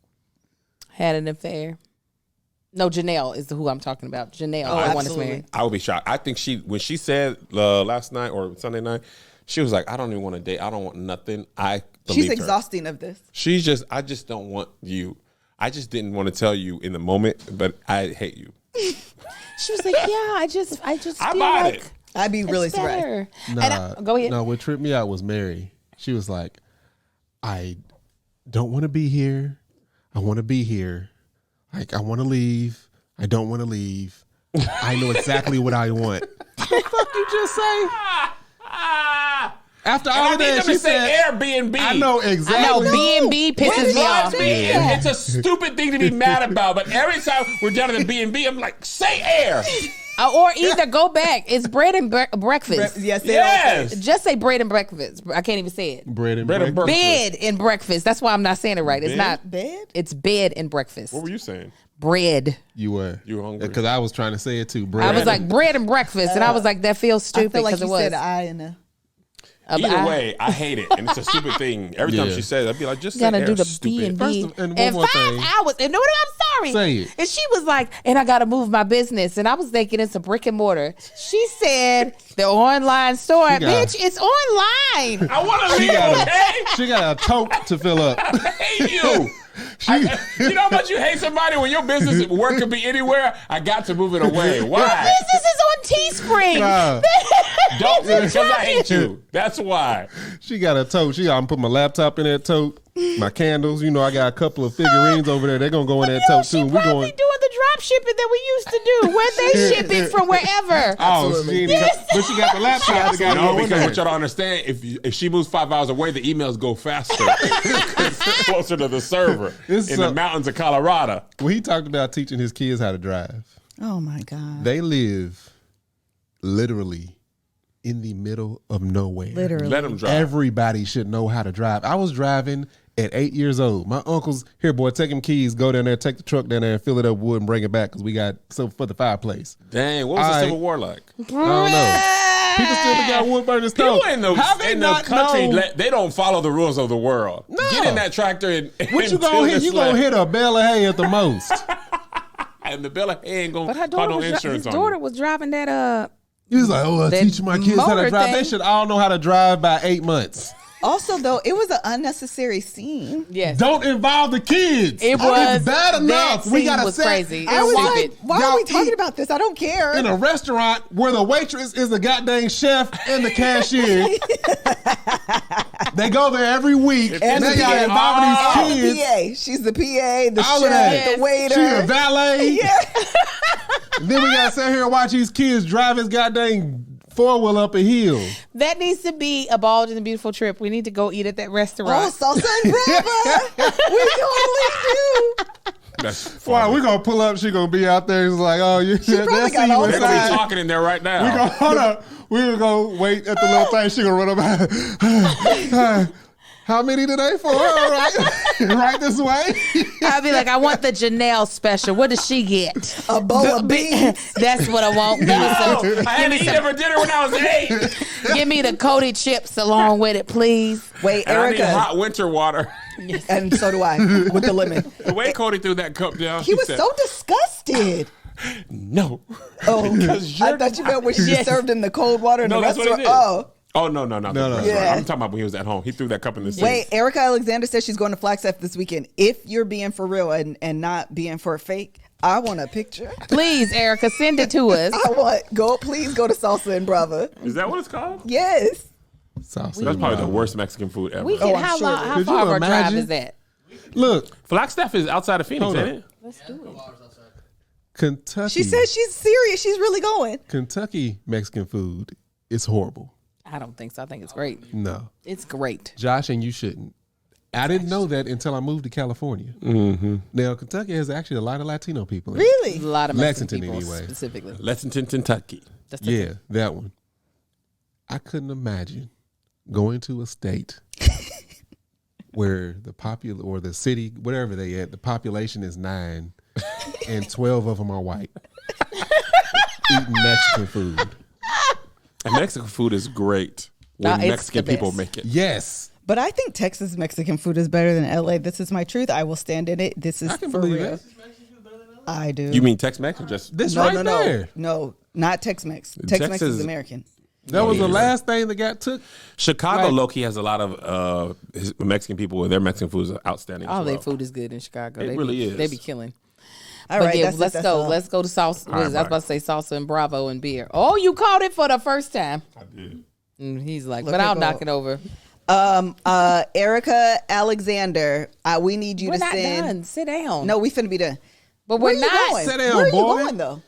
an affair? No, Janelle is who I'm talking about. Janelle, the one that's absolutely. married. I would be shocked. I think when she said last night or Sunday night, she was like, I don't even want to date. I don't want nothing. I believe She's her. exhausting of this. I just don't want you. I just didn't want to tell you in the moment, but I hate you. She was like, "Yeah, I just I feel bought like it. I'd be really it's surprised. better." Nah, Go ahead. No, what tripped me out was Mary. She was like, I don't want to be here. I want to be here. Like, I want to leave. I don't want to leave. I know exactly what I want. What the fuck you just say? After all I of need that, them she to say said, Airbnb. I know I know exactly. B&B pisses me off. It's a stupid thing to be mad about, but every time we're down at the B&B, I'm like, say air. Or either go back. It's bread and breakfast. Yes, they Yes. Just say bread and breakfast. I can't even say it. Bread and Bread and breakfast. breakfast. Bed and breakfast. That's why I'm not saying it right. It's Bed? not Bed? It's bed and breakfast. What were you saying? Bread. You were. You were hungry. Because I was trying to say it too. Bread. I was like bread and breakfast, and I was like, that feels I stupid feel like because you it was. said I and a. Either way, I hate it, and it's a stupid thing. Every time Yeah. she says, I'd be like, just Gotta say do the stupid. B&B. And one And more 5 thing. hours. And no, I'm sorry. Say it. And she was like, and I got to move my business. And I was thinking it's a brick and mortar. She said the online store. She got- Bitch, it's online. I want to She leave, got, okay? she got a tote to fill up. I hate you. You know how much you hate somebody when your business work could be anywhere? I got to move it away. Why? Business is on Teespring. Nah. Don't because I hate you. That's why. She got a tote. I'm gonna put my laptop in that tote. My candles. You know, I got a couple of figurines over there. They're gonna go in that tote She too. We probably going. doing the drop shipping that we used to do. Where they ship it from wherever. Oh, but she got the laptop. That got No, go in because there. what y'all don't understand, if she moves 5 hours away, the emails go faster. 'Cause it's closer to the server It's in the so- mountains of Colorado. When he talked about teaching his kids how to drive, Oh my God. they live literally in the middle of nowhere. Literally. Let them drive. Everybody should know how to drive. I was driving at 8 years old. My uncle's, here, boy, take them keys, go down there, take the truck down there and fill it up with wood and bring it back because we got some for the fireplace. Dang, what was the I- Civil War like? I don't know. People still got wood burning stove. People in the, How they in the not country, know? they don't follow the rules of the world. No. Get in that tractor and What you and gonna till hit? this You gonna left. hit a bale of hay at the most. And the bill of hay ain't But gonna her call daughter no was insurance his on daughter you. was driving that He was like, oh, I'm That teaching my kids how to motor drive. They thing. should all know how to drive by 8 months. Also, though, it was an unnecessary scene. yes. Don't involve the kids. It was It's bad enough. That We scene got to was set. crazy. I was Stupid. like, why are Y'all we talking eat about this? I don't care. in a restaurant where the waitress is the goddamn chef and the cashier. They go there every week. And they the got PA. involving And these the kids. PA. She's the PA, the All of chef, that. the waiter. She a valet. Yeah. And then we got to sit here and watch these kids drive his goddamn four-wheel up a hill. That needs to be a Bald and the Beautiful trip. We need to go eat at that Oh, restaurant. salsa and brava. We totally do. That's Why, funny. we going to pull up. She going to be out there. It's like, oh, you probably that's got you all They're gonna be inside. talking in there right now. We go, hold up. We're going to wait at the little thing. She going to run about. How many today for? All right. Right this way. I'll be like, I want the Janelle special. What does she get? A bowl of beans. That's what I want. Give me some. I had to eat it for dinner when I was 8. Give me the Cody chips along with it, please. Wait, And I need Erica. hot winter water. And so do I, with the lemon. The way Cody threw that cup down, He was said, so disgusted. no. Oh, Because I you're thought you meant when she just served him the cold water in No, the that's what he restaurant. did. Oh. Oh, no. No. Yeah. I'm talking about when he was at home. He threw that cup in the sink. Wait, Erica Alexander says she's going to Flagstaff this weekend. If you're being for real and not being for a fake, I want a picture. Please, Erica, send it to us. Please go to Salsa and Brava. Is that what it's called? Yes. Salsa. That's probably the worst Mexican food ever. We can, Oh, I'm how sure. long, how Could far you of our drive imagine? is that? Look, Flagstaff is outside of Phoenix, Hold ain't up. it? Let's do it. Kentucky. She says she's serious. She's really going. Kentucky Mexican food is horrible. I don't think so. I think it's great. No. It's great. Josh, and you shouldn't. I didn't know that until I moved to California. Mm-hmm. Now, Kentucky has actually a lot of Latino people. In it. Really? A lot of Mexican Lexington, people anyway. specifically. Lexington, Kentucky. That's the Yeah, that one. I couldn't imagine going to a state where the city, whatever they at, the population is 9 and 12 of them are white. Eating Mexican food. And Mexican food is great when it's Mexican the people best. make it. Yes. But I think Texas Mexican food is better than LA. This is my truth. I will stand in it. This is I can for believe real. it. I do. You mean Tex-Mex or just... This no, right no, there. no, not Tex-Mex. Tex-Mex Texas- is American. That was the Yeah. last thing that got took. Chicago, Right. low-key, has a lot of Mexican people where their Mexican food is outstanding. All as their well. food is good in Chicago. It They really be, is. They be killing. All But right, yeah, that's let's that's go. all. Let's go to salsa. All right, I was about to say salsa and Bravo and beer. Oh, you caught it for the first time. I did. He's like, Look but at I'll go. knock it over. Erica Alexander, we need you We're to not send. done. Sit down. No, we finna be done. but Where we're you not. going? Sit down, Where are boy. you going though?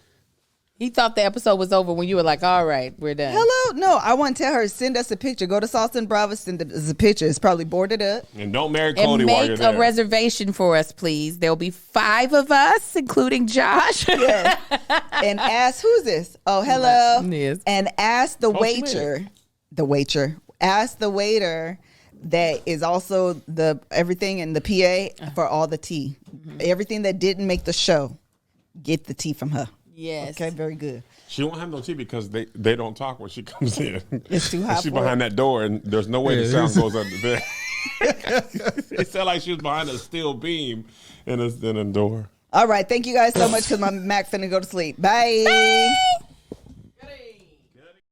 He thought the episode was over when you were like, all right, we're done. Hello, no, I want to tell her send us a picture. Go to Salsa and Bravo, send us a picture. It's probably boarded up. And don't marry And Cody while you're make there. a reservation for us, please. There'll be 5 of us, including Josh. Yeah. And ask who's this? Oh, hello. Yes. And ask the Oh, she waiter. Ask the waiter that is also the everything in the PA for all the tea. Everything that didn't make the show, get the tea from her. Yes. Okay, very good. She won't have no tea because they don't talk when she comes in. It's too hot She's for behind that door, and there's no way the Yeah, sound goes under there. It sounded like she was behind a steel beam in a door. All right, thank you guys so much because my Mac finna go to sleep. Bye.